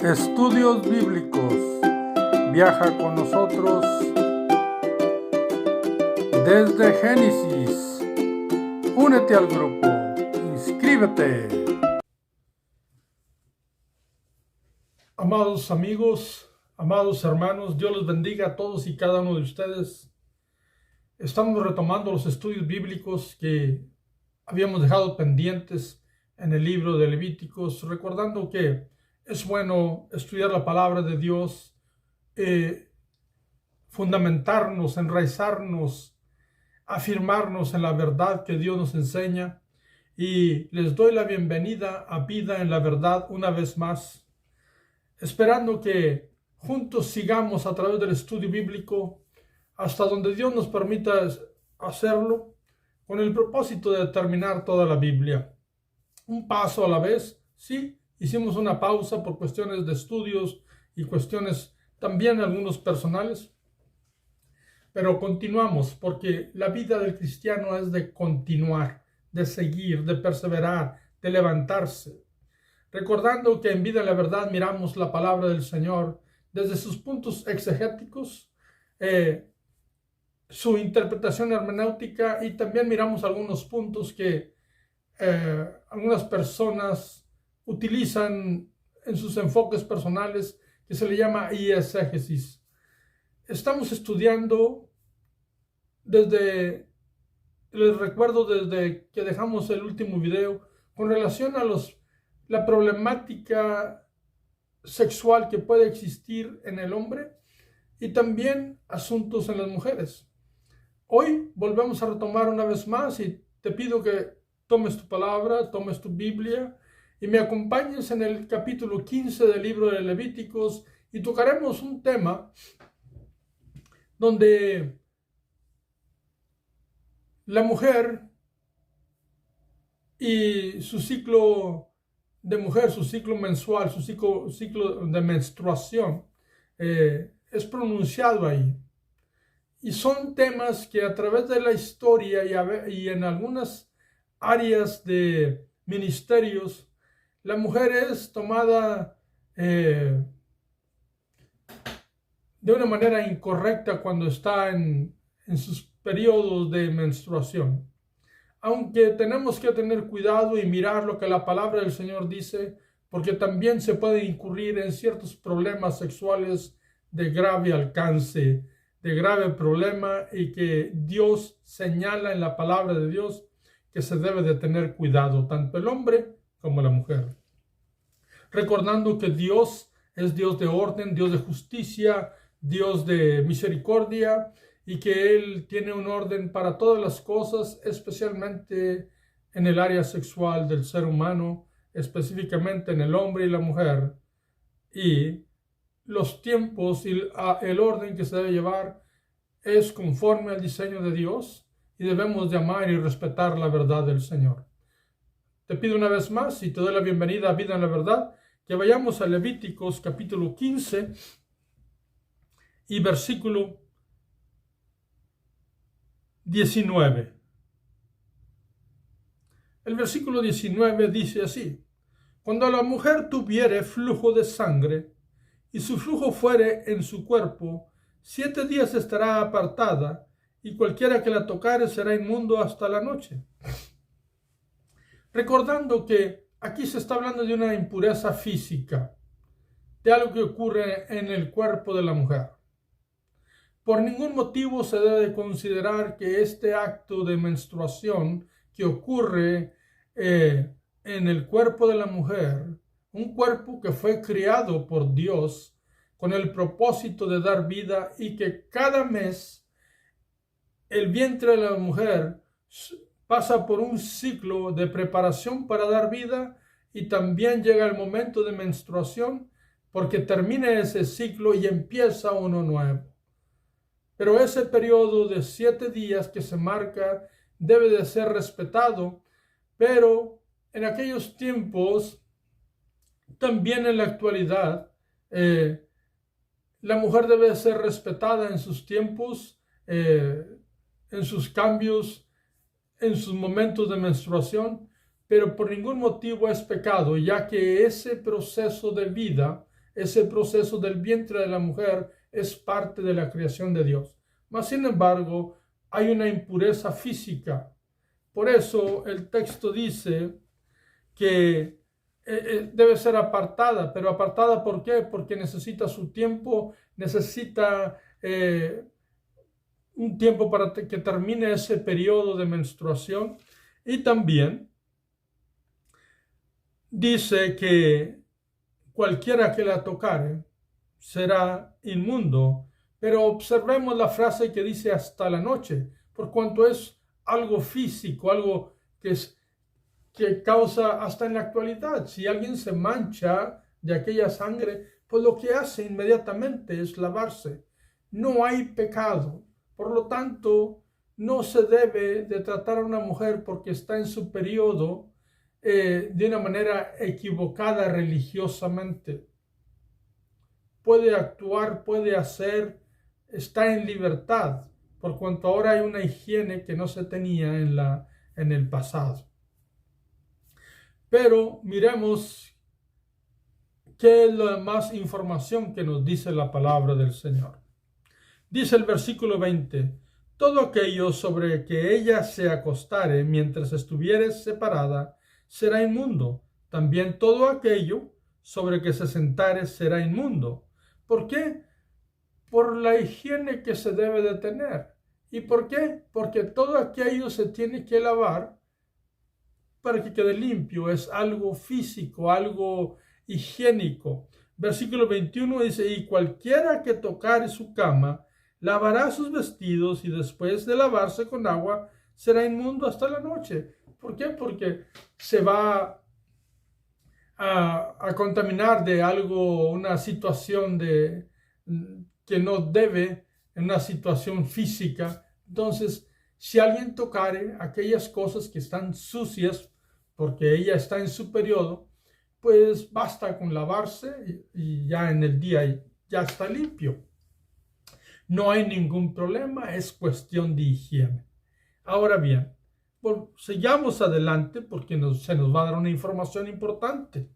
Estudios Bíblicos. Viaja con nosotros desde Génesis. Únete al grupo. Inscríbete. Amados amigos, amados hermanos, Dios los bendiga a todos y cada uno de ustedes. Estamos retomando los estudios bíblicos que habíamos dejado pendientes en el libro de Levíticos, recordando que es bueno estudiar la palabra de Dios, fundamentarnos, enraizarnos, afirmarnos en la verdad que Dios nos enseña. Y les doy la bienvenida a Vida en la Verdad una vez más, esperando que juntos sigamos a través del estudio bíblico hasta donde Dios nos permita hacerlo, con el propósito de terminar toda la Biblia. Un paso a la vez, sí. Hicimos una pausa por cuestiones de estudios y cuestiones también algunos personales, pero continuamos porque la vida del cristiano es de continuar, de seguir, de perseverar, de levantarse. Recordando que en Vida en la Verdad miramos la palabra del Señor desde sus puntos exegéticos, su interpretación hermenéutica, y también miramos algunos puntos que algunas personas utilizan en sus enfoques personales, que se le llama exégesis. Estamos estudiando les recuerdo desde que dejamos el último video, con relación a la problemática sexual que puede existir en el hombre y también asuntos en las mujeres. Hoy volvemos a retomar una vez más y te pido que tomes tu palabra, tomes tu Biblia y me acompañes en el capítulo 15 del libro de Levíticos, y tocaremos un tema donde la mujer y su ciclo de mujer, su ciclo mensual, su ciclo de menstruación es pronunciado ahí. Y son temas que a través de la historia y en algunas áreas de ministerios, la mujer es tomada de una manera incorrecta cuando está en sus periodos de menstruación. Aunque tenemos que tener cuidado y mirar lo que la palabra del Señor dice, porque también se puede incurrir en ciertos problemas sexuales de grave alcance, de grave problema, y que Dios señala en la palabra de Dios que se debe de tener cuidado, tanto el hombre como la mujer. Recordando que Dios es Dios de orden, Dios de justicia, Dios de misericordia, y que Él tiene un orden para todas las cosas, especialmente en el área sexual del ser humano, específicamente en el hombre y la mujer. Y los tiempos y el orden que se debe llevar es conforme al diseño de Dios, y debemos de amar y respetar la verdad del Señor. Te pido una vez más, y te doy la bienvenida a Vida en la Verdad, que vayamos a Levíticos capítulo 15 y versículo 19. El versículo 19 dice así: cuando la mujer tuviere flujo de sangre, y su flujo fuere en su cuerpo, 7 días estará apartada, y cualquiera que la tocare será inmundo hasta la noche. Recordando que aquí se está hablando de una impureza física, de algo que ocurre en el cuerpo de la mujer. Por ningún motivo se debe considerar que este acto de menstruación que ocurre en el cuerpo de la mujer, un cuerpo que fue criado por Dios con el propósito de dar vida, y que cada mes el vientre de la mujer pasa por un ciclo de preparación para dar vida, y también llega el momento de menstruación, porque termina ese ciclo y empieza uno nuevo. Pero ese periodo de 7 días que se marca debe de ser respetado, pero en aquellos tiempos, también en la actualidad, la mujer debe de ser respetada en sus tiempos, en sus cambios, en sus momentos de menstruación, pero por ningún motivo es pecado, ya que ese proceso de vida ese proceso del vientre de la mujer es parte de la creación de Dios. Mas, sin embargo, hay una impureza física. Por eso el texto dice que debe ser apartada. ¿Pero apartada por qué? Porque necesita su tiempo, necesita un tiempo para que termine ese periodo de menstruación. Y también dice que cualquiera que la tocare será inmundo. Pero observemos la frase que dice hasta la noche, por cuanto es algo físico, algo que causa hasta en la actualidad. Si alguien se mancha de aquella sangre, pues lo que hace inmediatamente es lavarse. No hay pecado. Por lo tanto, no se debe de tratar a una mujer porque está en su periodo de una manera equivocada religiosamente. Puede actuar, puede hacer, está en libertad, por cuanto ahora hay una higiene que no se tenía en el pasado. Pero miremos qué es la más información que nos dice la palabra del Señor. Dice el versículo 20: todo aquello sobre que ella se acostare mientras estuviere separada será inmundo. También todo aquello sobre que se sentare será inmundo. ¿Por qué? Por la higiene que se debe de tener. ¿Y por qué? Porque todo aquello se tiene que lavar para que quede limpio. Es algo físico, algo higiénico. Versículo 21 dice: y cualquiera que tocare su cama lavará sus vestidos, y después de lavarse con agua será inmundo hasta la noche. ¿Por qué? Porque se va a contaminar de algo, una situación que no debe, en una situación física. Entonces, si alguien tocare aquellas cosas que están sucias, porque ella está en su periodo, pues basta con lavarse y ya en el día ya está limpio. No hay ningún problema, es cuestión de higiene. Ahora bien, sigamos adelante porque se nos va a dar una información importante.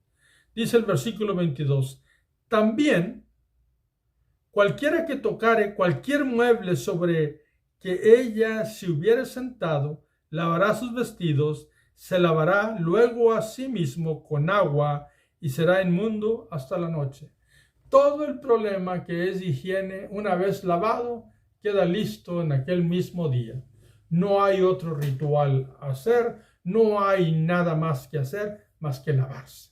Dice el versículo 22: también cualquiera que tocare cualquier mueble sobre que ella se hubiere sentado, lavará sus vestidos, se lavará luego a sí mismo con agua y será inmundo hasta la noche. Todo el problema que es higiene, una vez lavado, queda listo en aquel mismo día. No hay otro ritual a hacer, no hay nada más que hacer más que lavarse.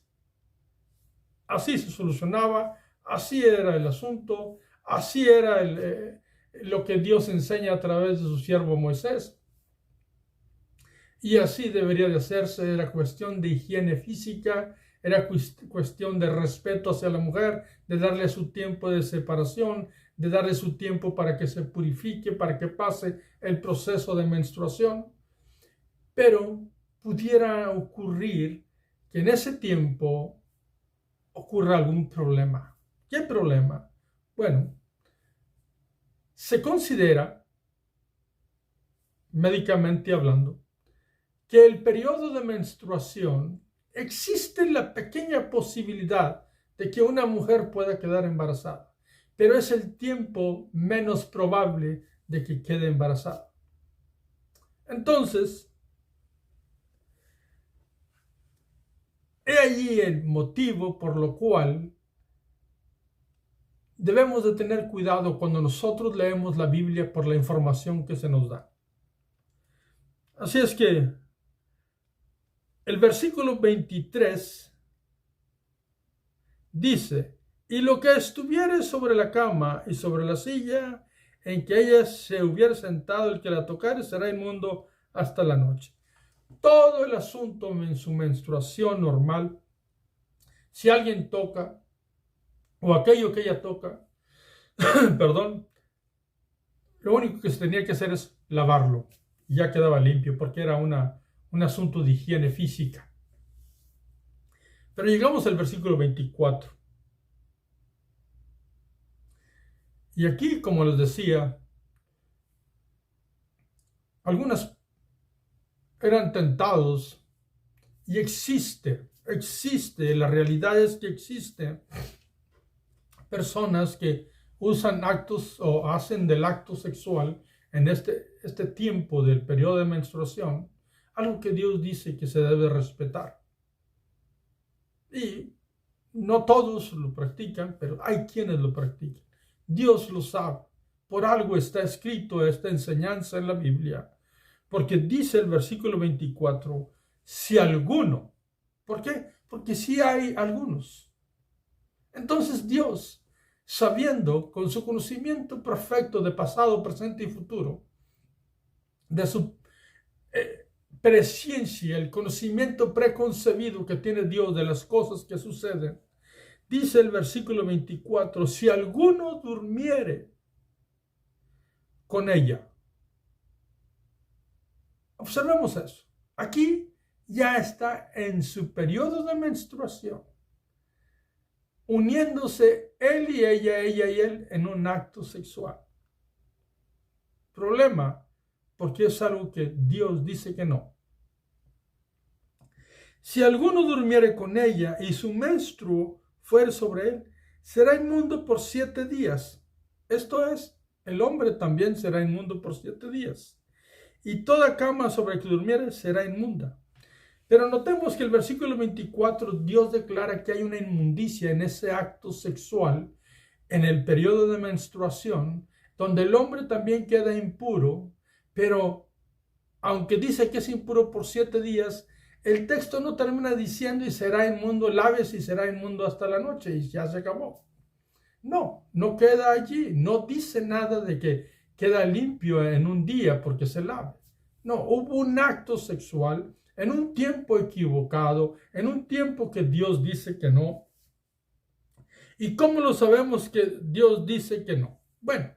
Así se solucionaba, así era el asunto, así era lo que Dios enseña a través de su siervo Moisés. Y así debería de hacerse. Era cuestión de higiene física, era cuestión de respeto hacia la mujer, de darle su tiempo de separación, de darle su tiempo para que se purifique, para que pase el proceso de menstruación. Pero pudiera ocurrir que en ese tiempo ocurra algún problema. ¿Qué problema? Bueno, se considera, médicamente hablando, que el periodo de menstruación existe la pequeña posibilidad de que una mujer pueda quedar embarazada, pero es el tiempo menos probable de que quede embarazada. Entonces, he allí el motivo por lo cual debemos de tener cuidado cuando nosotros leemos la Biblia por la información que se nos da. Así es que el versículo 23 dice: y lo que estuviere sobre la cama y sobre la silla en que ella se hubiera sentado, el que la tocare será inmundo hasta la noche. Todo el asunto en su menstruación normal, si alguien toca, o aquello que ella toca, perdón, lo único que se tenía que hacer es lavarlo. Y ya quedaba limpio, porque era un asunto de higiene física. Pero llegamos al versículo 24. Y aquí, como les decía, algunas eran tentados, y existe, la realidad es que existe personas que usan actos o hacen del acto sexual en este tiempo del periodo de menstruación algo que Dios dice que se debe respetar. Y no todos lo practican, pero hay quienes lo practican. Dios lo sabe. Por algo está escrito esta enseñanza en la Biblia. Porque dice el versículo 24, si alguno. ¿Por qué? Porque sí hay algunos. Entonces Dios, sabiendo con su conocimiento perfecto de pasado, presente y futuro, de su presciencia, el conocimiento preconcebido que tiene Dios de las cosas que suceden, dice el versículo 24, si alguno durmiere con ella. Observemos eso. Aquí ya está en su periodo de menstruación, uniéndose él y ella y él en un acto sexual. Problema, porque es algo que Dios dice que no. Si alguno durmiere con ella y su menstruo fuere sobre él, será inmundo por 7 días. Esto es, el hombre también será inmundo por 7 días. Y toda cama sobre que durmiere será inmunda. Pero notemos que el versículo 24, Dios declara que hay una inmundicia en ese acto sexual, en el periodo de menstruación, donde el hombre también queda impuro, pero aunque dice que es impuro por 7 días, el texto no termina diciendo y será inmundo, lávese y será inmundo hasta la noche y ya se acabó. No, no queda allí, no dice nada de que queda limpio en un día porque se lave. No, hubo un acto sexual en un tiempo equivocado, en un tiempo que Dios dice que no. ¿Y cómo lo sabemos que Dios dice que no? Bueno,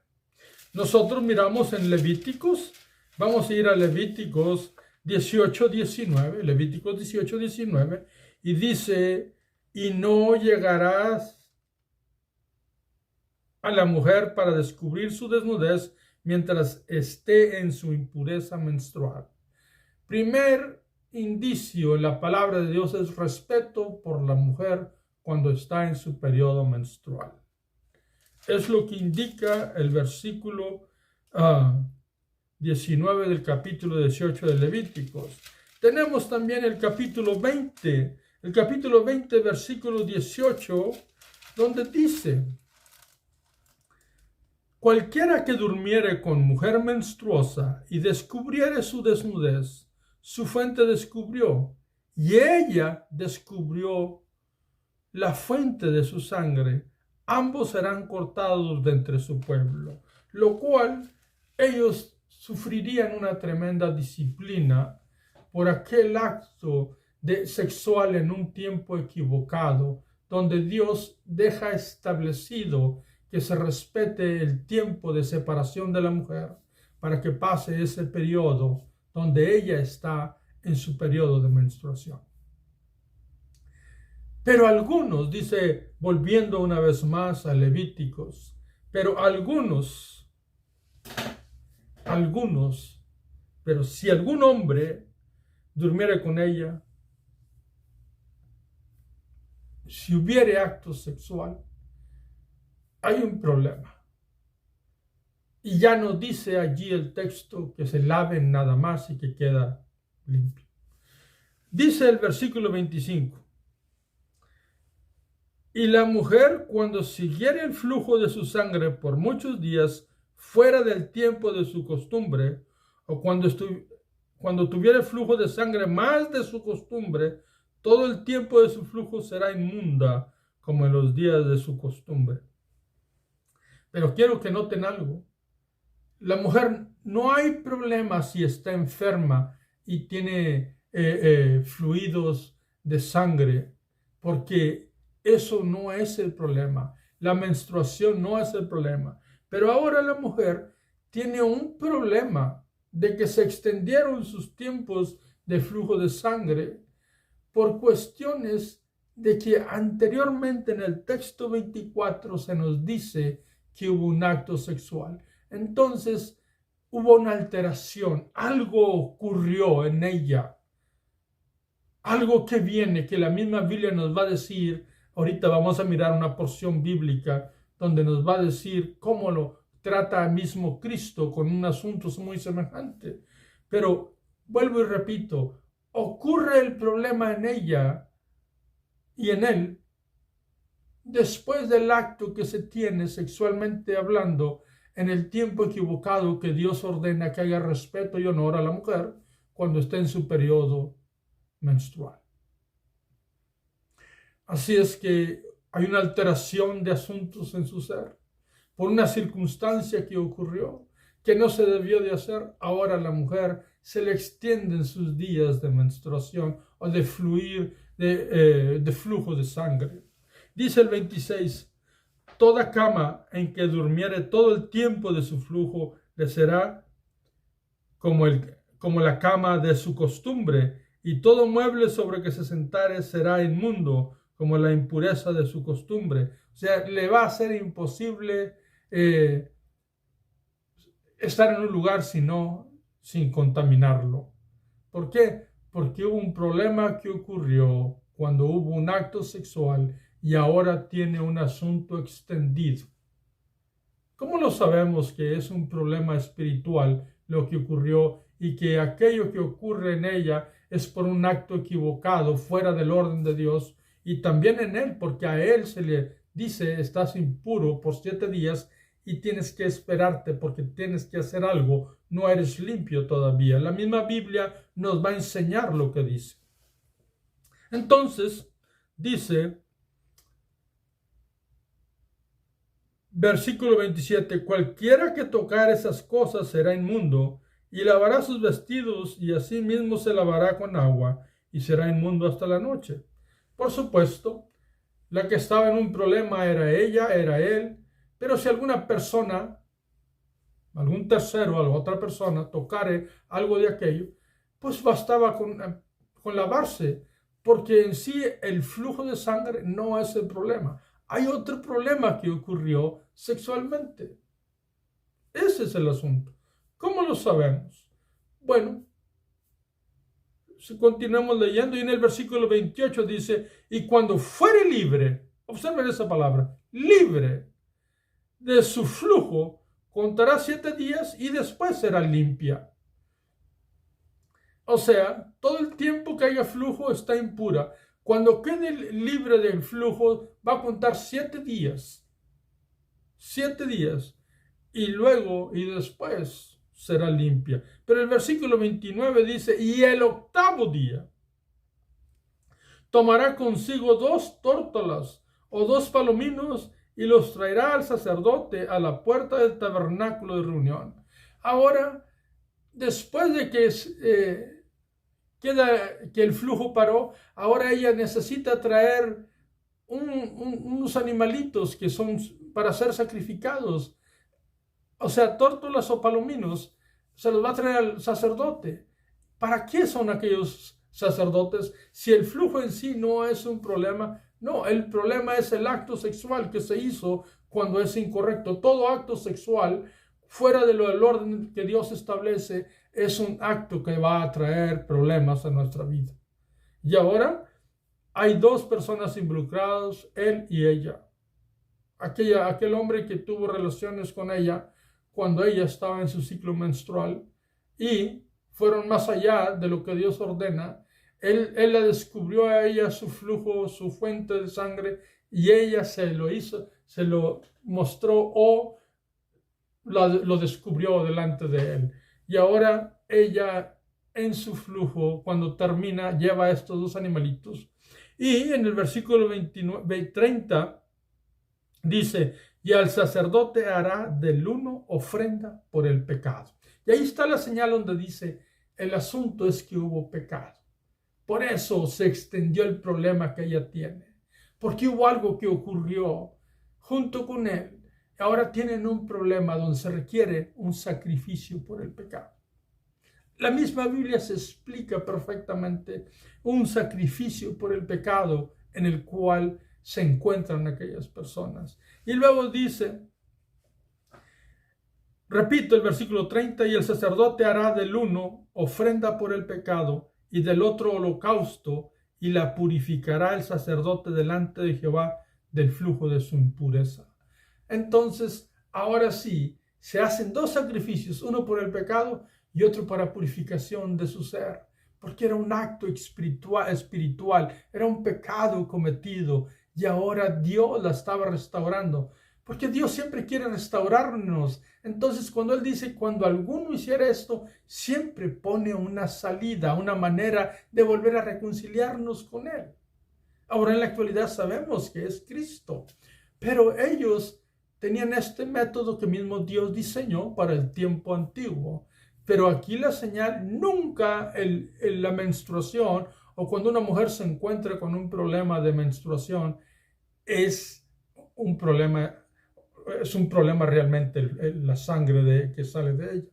nosotros miramos en Levíticos, vamos a ir a Levíticos 18:19, Levíticos 18:19, y dice, y no llegarás a la mujer para descubrir su desnudez mientras esté en su impureza menstrual. Primer indicio en la palabra de Dios es respeto por la mujer cuando está en su periodo menstrual. Es lo que indica el versículo 19 del capítulo 18 de Levíticos. Tenemos también el capítulo 20, versículo 18, donde dice, cualquiera que durmiere con mujer menstruosa y descubriere su desnudez, su fuente descubrió, y ella descubrió la fuente de su sangre, ambos serán cortados de entre su pueblo, lo cual ellos sufrirían una tremenda disciplina por aquel acto sexual en un tiempo equivocado, donde Dios deja establecido que se respete el tiempo de separación de la mujer para que pase ese periodo donde ella está en su periodo de menstruación. Pero algunos, dice, volviendo una vez más a Levíticos, pero algunos, pero si algún hombre durmiere con ella, si hubiere acto sexual, hay un problema. Y ya no dice allí el texto que se laven nada más y que queda limpio. Dice el versículo 25. Y la mujer, cuando siguiere el flujo de su sangre por muchos días, fuera del tiempo de su costumbre, o cuando tuviere flujo de sangre más de su costumbre, todo el tiempo de su flujo será inmunda, como en los días de su costumbre. Pero quiero que noten algo. La mujer no hay problema si está enferma y tiene fluidos de sangre, porque eso no es el problema. La menstruación no es el problema. Pero ahora la mujer tiene un problema de que se extendieron sus tiempos de flujo de sangre por cuestiones de que anteriormente en el texto 24 se nos dice que hubo un acto sexual. Entonces hubo una alteración, algo ocurrió en ella, algo que viene, que la misma Biblia nos va a decir. Ahorita vamos a mirar una porción bíblica donde nos va a decir cómo lo trata mismo Cristo con un asunto muy semejante. Pero vuelvo y repito, ocurre el problema en ella y en él después del acto que se tiene sexualmente hablando en el tiempo equivocado que Dios ordena que haya respeto y honor a la mujer cuando esté en su periodo menstrual. Así es que hay una alteración de asuntos en su ser por una circunstancia que ocurrió que no se debió de hacer. Ahora a la mujer se le extienden sus días de menstruación o de flujo de sangre. Dice el 26, toda cama en que durmiere todo el tiempo de su flujo le será como la cama de su costumbre, y todo mueble sobre que se sentare será inmundo, como la impureza de su costumbre. O sea, le va a ser imposible estar en un lugar sin contaminarlo. ¿Por qué? Porque hubo un problema que ocurrió cuando hubo un acto sexual y ahora tiene un asunto extendido. ¿Cómo lo sabemos que es un problema espiritual lo que ocurrió y que aquello que ocurre en ella es por un acto equivocado, fuera del orden de Dios, y también en él, porque a él se le dice estás impuro por 7 días y tienes que esperarte porque tienes que hacer algo, no eres limpio todavía? La misma Biblia nos va a enseñar lo que dice. Entonces, dice, versículo 27, cualquiera que tocar esas cosas será inmundo, y lavará sus vestidos, y asimismo se lavará con agua, y será inmundo hasta la noche. Por supuesto, la que estaba en un problema era ella, era él, pero si alguna persona, algún tercero, otra persona, tocare algo de aquello, pues bastaba con lavarse, porque en sí el flujo de sangre no es el problema. Hay otro problema que ocurrió sexualmente. Ese es el asunto. ¿Cómo lo sabemos? Bueno, si continuamos leyendo, y en el versículo 28 dice, y cuando fuere libre, observen esa palabra, libre de su flujo, contará 7 días y después será limpia. O sea, todo el tiempo que haya flujo está impura. Cuando quede libre del flujo, va a contar 7 días. 7 días. Y luego y después será limpia. Pero el versículo 29 dice, y el 8º día tomará consigo 2 tórtolas o 2 palominos y los traerá al sacerdote a la puerta del tabernáculo de reunión. Ahora, después de que que el flujo paró, ahora ella necesita traer unos animalitos que son para ser sacrificados. O sea, tórtolas o palominos se los va a traer al sacerdote. ¿Para qué son aquellos sacerdotes si el flujo en sí no es un problema? No, el problema es el acto sexual que se hizo cuando es incorrecto. Todo acto sexual fuera del orden que Dios establece es un acto que va a traer problemas a nuestra vida. Y ahora hay 2 personas involucradas, él y ella. Aquel hombre que tuvo relaciones con ella cuando ella estaba en su ciclo menstrual y fueron más allá de lo que Dios ordena. Él la descubrió a ella su flujo, su fuente de sangre, y ella se lo mostró o lo descubrió delante de él. Y ahora ella en su flujo, cuando termina, lleva estos 2 animalitos. Y en el versículo 30 dice, y al sacerdote hará del uno ofrenda por el pecado. Y ahí está la señal donde dice, el asunto es que hubo pecado. Por eso se extendió el problema que ella tiene. Porque hubo algo que ocurrió junto con él. Ahora tienen un problema donde se requiere un sacrificio por el pecado. La misma Biblia se explica perfectamente un sacrificio por el pecado en el cual se encuentran aquellas personas. Y luego dice, repito el versículo 30, y el sacerdote hará del uno ofrenda por el pecado y del otro holocausto, y la purificará el sacerdote delante de Jehová del flujo de su impureza. Entonces, ahora sí, se hacen dos sacrificios, uno por el pecado y otro para purificación de su ser, porque era un acto espiritual, era un pecado cometido y ahora Dios la estaba restaurando, porque Dios siempre quiere restaurarnos. Entonces, cuando Él dice, cuando alguno hiciera esto, siempre pone una salida, una manera de volver a reconciliarnos con Él. Ahora en la actualidad sabemos que es Cristo, pero ellos tenían este método que mismo Dios diseñó para el tiempo antiguo. Pero aquí la señal nunca la menstruación o cuando una mujer se encuentra con un problema de menstruación es un problema, realmente la sangre que sale de ella.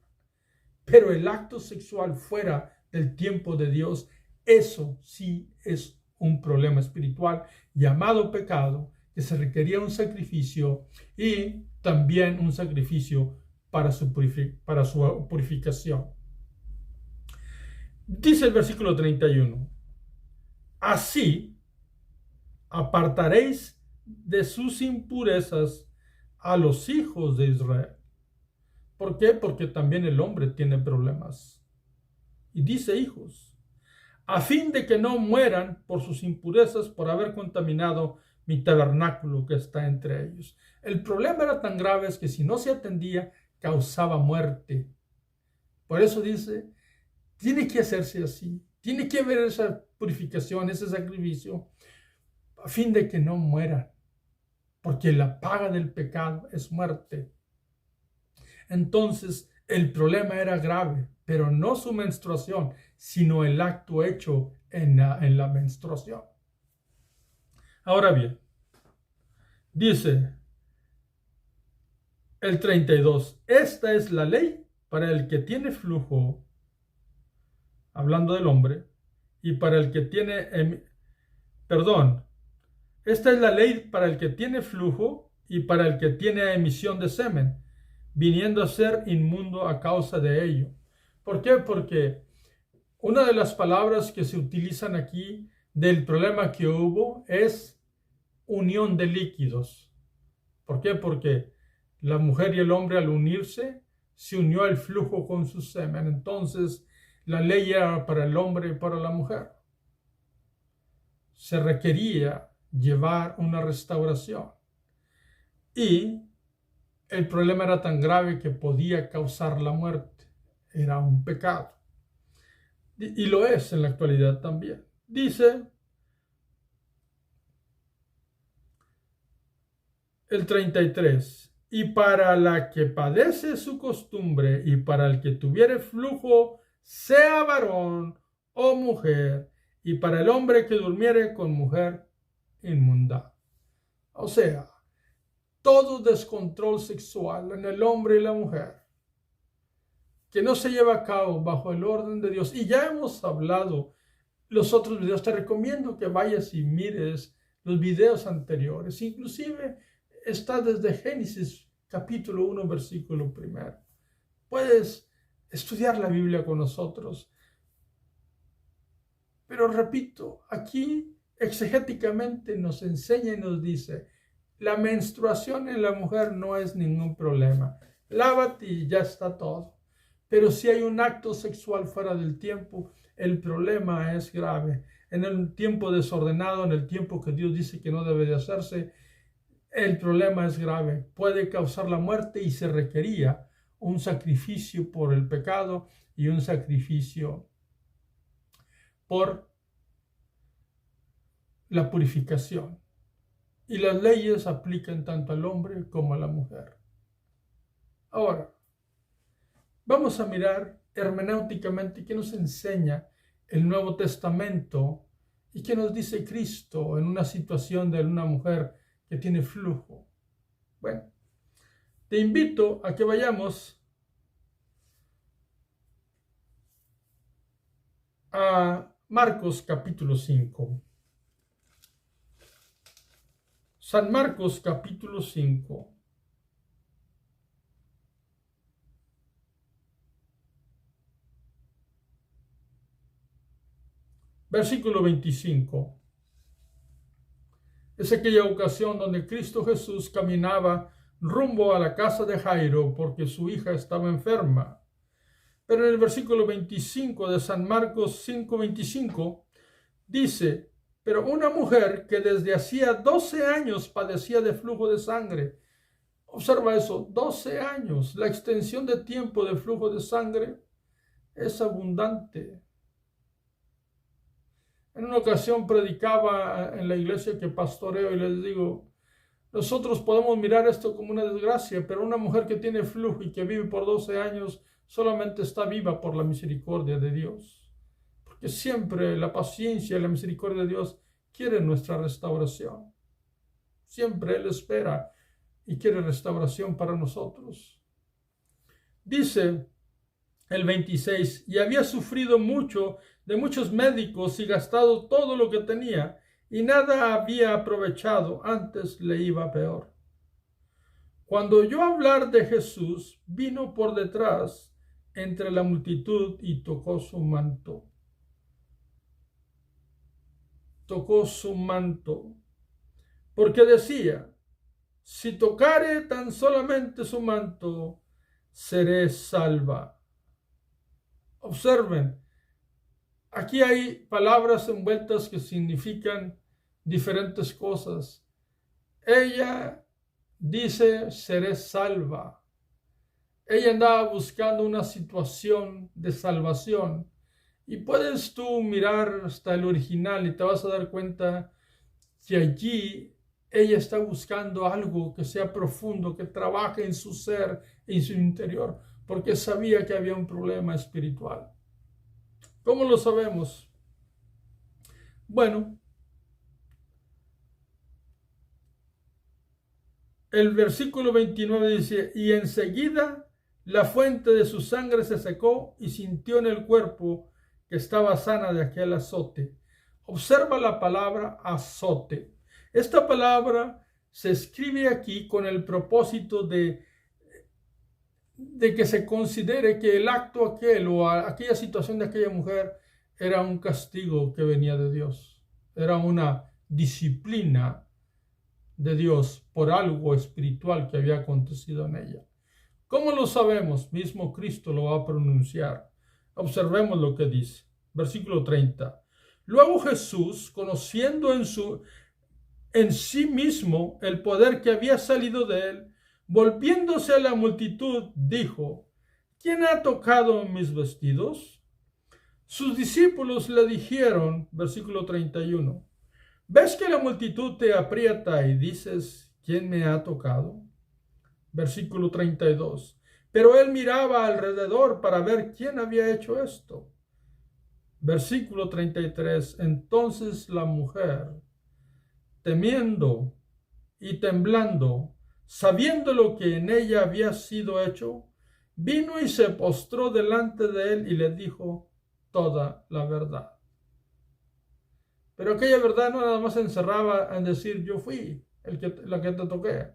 Pero el acto sexual fuera del tiempo de Dios, eso sí es un problema espiritual llamado pecado, que se requería un sacrificio y también un sacrificio para su purificación. Dice el versículo 31, así apartaréis de sus impurezas a los hijos de Israel. ¿Por qué? Porque también el hombre tiene problemas. Y dice hijos, a fin de que no mueran por sus impurezas, por haber contaminado mi tabernáculo que está entre ellos. El problema era tan grave que si no se atendía, causaba muerte. Por eso dice, tiene que hacerse así, tiene que haber esa purificación, ese sacrificio, a fin de que no mueran, porque la paga del pecado es muerte. Entonces, el problema era grave, pero no su menstruación, sino el acto hecho en la menstruación. Ahora bien, dice el 32, esta es la ley para el que tiene flujo, hablando del hombre, y para el que tiene, esta es la ley para el que tiene flujo y para el que tiene emisión de semen, viniendo a ser inmundo a causa de ello. ¿Por qué? Porque una de las palabras que se utilizan aquí del problema que hubo es unión de líquidos. ¿Por qué? Porque la mujer y el hombre al unirse se unió el flujo con su semen. Entonces la ley era para el hombre y para la mujer. Se requería llevar una restauración. Y el problema era tan grave que podía causar la muerte. Era un pecado. Y lo es en la actualidad también. Dice el 33, y para la que padece su costumbre y para el que tuviere flujo, sea varón o mujer, y para el hombre que durmiere con mujer inmunda. O sea, todo descontrol sexual en el hombre y la mujer que no se lleva a cabo bajo el orden de Dios. Y ya hemos hablado los otros videos. Te recomiendo que vayas y mires los videos anteriores. Inclusive está desde Génesis capítulo 1, versículo 1. Puedes estudiar la Biblia con nosotros. Pero repito, aquí exegéticamente nos enseña y nos dice, la menstruación en la mujer no es ningún problema. Lávate y ya está todo. Pero si hay un acto sexual fuera del tiempo, el problema es grave. En el tiempo desordenado, en el tiempo que Dios dice que no debe de hacerse, el problema es grave. Puede causar la muerte y se requería un sacrificio por el pecado y un sacrificio por la purificación. Y las leyes aplican tanto al hombre como a la mujer. Ahora, vamos a mirar hermenéuticamente qué nos enseña el Nuevo Testamento y qué nos dice Cristo en una situación de una mujer que tiene flujo. Bueno, te invito a que vayamos a Marcos capítulo 5. San Marcos capítulo 5. Versículo 25. Es aquella ocasión donde Cristo Jesús caminaba rumbo a la casa de Jairo porque su hija estaba enferma. Pero en el versículo 25 de San Marcos 5:25 dice, pero una mujer que desde hacía 12 años padecía de flujo de sangre. Observa eso, 12 años. La extensión de tiempo de flujo de sangre es abundante. En una ocasión predicaba en la iglesia que pastoreo y les digo, nosotros podemos mirar esto como una desgracia, pero una mujer que tiene flujo y que vive por 12 años solamente está viva por la misericordia de Dios. Porque siempre la paciencia y la misericordia de Dios quieren nuestra restauración. Siempre Él espera y quiere restauración para nosotros. Dice el 26, y había sufrido mucho de muchos médicos y gastado todo lo que tenía, y nada había aprovechado, antes le iba peor. Cuando oyó hablar de Jesús, vino por detrás entre la multitud y tocó su manto. Tocó su manto, porque decía, si tocare tan solamente su manto, seré salva. Observen, aquí hay palabras envueltas que significan diferentes cosas. Ella dice, seré salva. Ella andaba buscando una situación de salvación. Y puedes tú mirar hasta el original y te vas a dar cuenta que allí ella está buscando algo que sea profundo, que trabaje en su ser, en su interior, porque sabía que había un problema espiritual. ¿Cómo lo sabemos? Bueno, el versículo 29 dice, y enseguida la fuente de su sangre se secó y sintió en el cuerpo que estaba sana de aquel azote. Observa la palabra azote. Esta palabra se escribe aquí con el propósito de que se considere que el acto aquel o aquella situación de aquella mujer era un castigo que venía de Dios. Era una disciplina de Dios por algo espiritual que había acontecido en ella. ¿Cómo lo sabemos? Mismo Cristo lo va a pronunciar. Observemos lo que dice. Versículo 30. Luego Jesús, conociendo en sí mismo el poder que había salido de él, volviéndose a la multitud, dijo, ¿quién ha tocado mis vestidos? Sus discípulos le dijeron, versículo 31, ¿ves que la multitud te aprieta y dices, ¿quién me ha tocado? Versículo 32, pero él miraba alrededor para ver quién había hecho esto. Versículo 33, entonces la mujer, temiendo y temblando, sabiendo lo que en ella había sido hecho, vino y se postró delante de él y le dijo toda la verdad. Pero aquella verdad no nada más se encerraba en decir yo fui la que te toqué,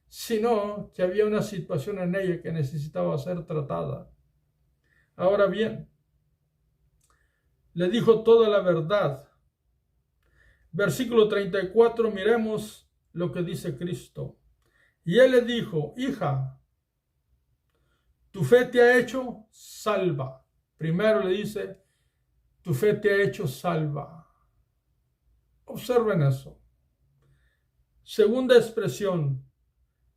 sino que había una situación en ella que necesitaba ser tratada. Ahora bien, le dijo toda la verdad. Versículo 34, miremos lo que dice Cristo. Y él le dijo, hija, tu fe te ha hecho salva. Primero le dice, tu fe te ha hecho salva. Observen eso. Segunda expresión,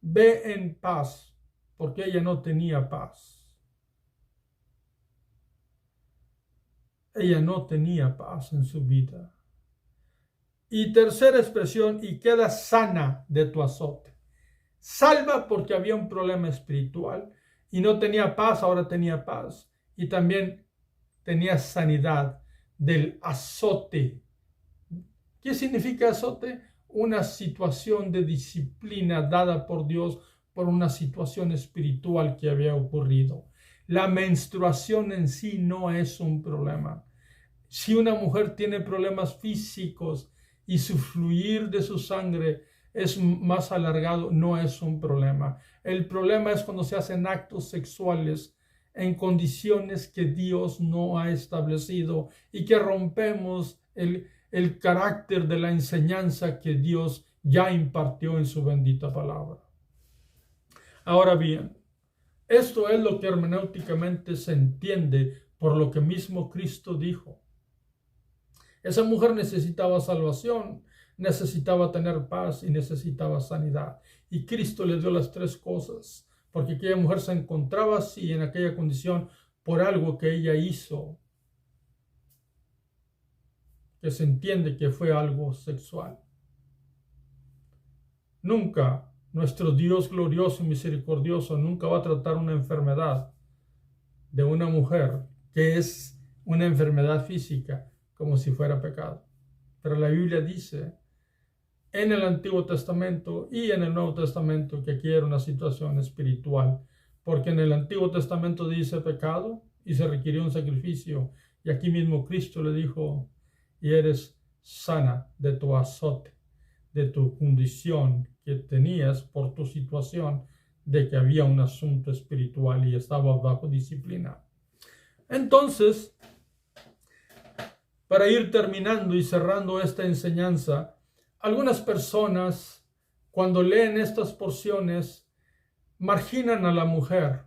ve en paz, porque ella no tenía paz. Ella no tenía paz en su vida. Y tercera expresión, y queda sana de tu azote. Salva porque había un problema espiritual y no tenía paz, ahora tenía paz. Y también tenía sanidad del azote. ¿Qué significa azote? Una situación de disciplina dada por Dios por una situación espiritual que había ocurrido. La menstruación en sí no es un problema. Si una mujer tiene problemas físicos y su fluir de su sangre es más alargado, no es un problema. El problema es cuando se hacen actos sexuales en condiciones que Dios no ha establecido y que rompemos el carácter de la enseñanza que Dios ya impartió en su bendita palabra. Ahora bien, esto es lo que hermenéuticamente se entiende por lo que mismo Cristo dijo. Esa mujer necesitaba salvación, necesitaba tener paz y necesitaba sanidad. Y Cristo le dio las tres cosas, porque aquella mujer se encontraba así en aquella condición por algo que ella hizo, que se entiende que fue algo sexual. Nunca nuestro Dios glorioso y misericordioso nunca va a tratar una enfermedad de una mujer que es una enfermedad física como si fuera pecado. Pero la Biblia dice en el Antiguo Testamento y en el Nuevo Testamento que aquí era una situación espiritual, porque en el Antiguo Testamento dice pecado y se requirió un sacrificio, y aquí mismo Cristo le dijo, y eres sana de tu azote, de tu condición que tenías por tu situación de que había un asunto espiritual y estaba bajo disciplina. Entonces, para ir terminando y cerrando esta enseñanza, algunas personas, cuando leen estas porciones, marginan a la mujer,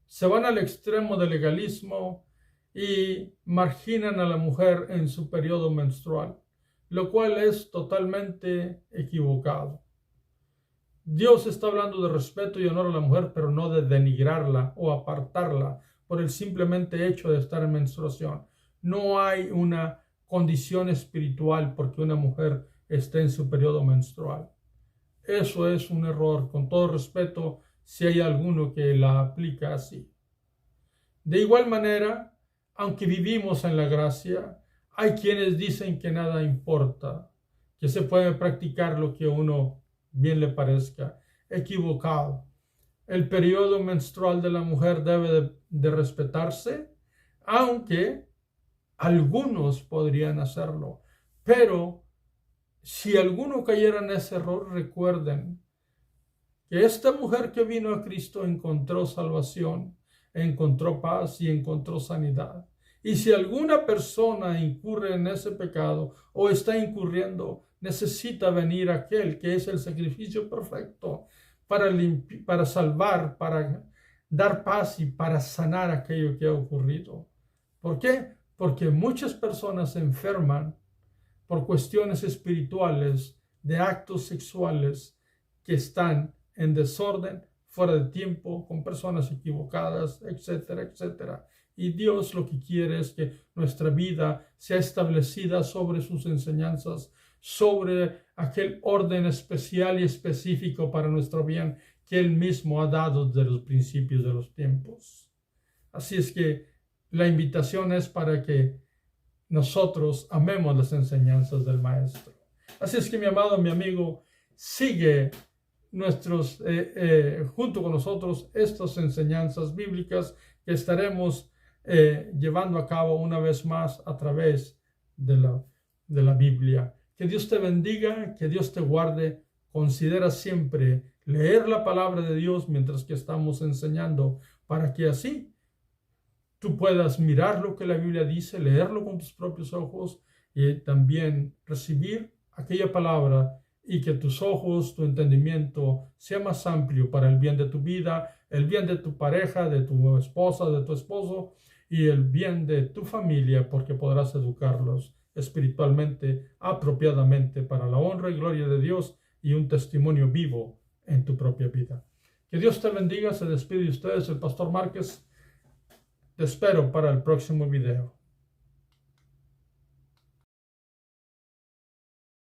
se van al extremo del legalismo y marginan a la mujer en su periodo menstrual, lo cual es totalmente equivocado. Dios está hablando de respeto y honor a la mujer, pero no de denigrarla o apartarla por el simplemente hecho de estar en menstruación. No hay una condición espiritual porque una mujer esté en su periodo menstrual. Eso es un error, con todo respeto, si hay alguno que la aplica así. De igual manera, aunque vivimos en la gracia, hay quienes dicen que nada importa, que se puede practicar lo que a uno bien le parezca. Equivocado. El periodo menstrual de la mujer debe de respetarse, aunque algunos podrían hacerlo. Pero si alguno cayera en ese error, recuerden que esta mujer que vino a Cristo encontró salvación, encontró paz y encontró sanidad. Y si alguna persona incurre en ese pecado o está incurriendo, necesita venir aquel que es el sacrificio perfecto para salvar, para dar paz y para sanar aquello que ha ocurrido. ¿Por qué? Porque muchas personas se enferman por cuestiones espirituales de actos sexuales que están en desorden, fuera de tiempo, con personas equivocadas, etcétera, etcétera. Y Dios lo que quiere es que nuestra vida sea establecida sobre sus enseñanzas, sobre aquel orden especial y específico para nuestro bien que Él mismo ha dado desde los principios de los tiempos. Así es que la invitación es para que nosotros amemos las enseñanzas del Maestro. Así es que, mi amado, mi amigo, sigue junto con nosotros estas enseñanzas bíblicas que estaremos llevando a cabo una vez más a través de la Biblia. Que Dios te bendiga, que Dios te guarde. Considera siempre leer la palabra de Dios mientras que estamos enseñando, para que así tú puedas mirar lo que la Biblia dice, leerlo con tus propios ojos y también recibir aquella palabra, y que tus ojos, tu entendimiento sea más amplio para el bien de tu vida, el bien de tu pareja, de tu esposa, de tu esposo y el bien de tu familia, porque podrás educarlos espiritualmente, apropiadamente para la honra y gloria de Dios y un testimonio vivo en tu propia vida. Que Dios te bendiga. Se despide de ustedes el Pastor Márquez. Te espero para el próximo video.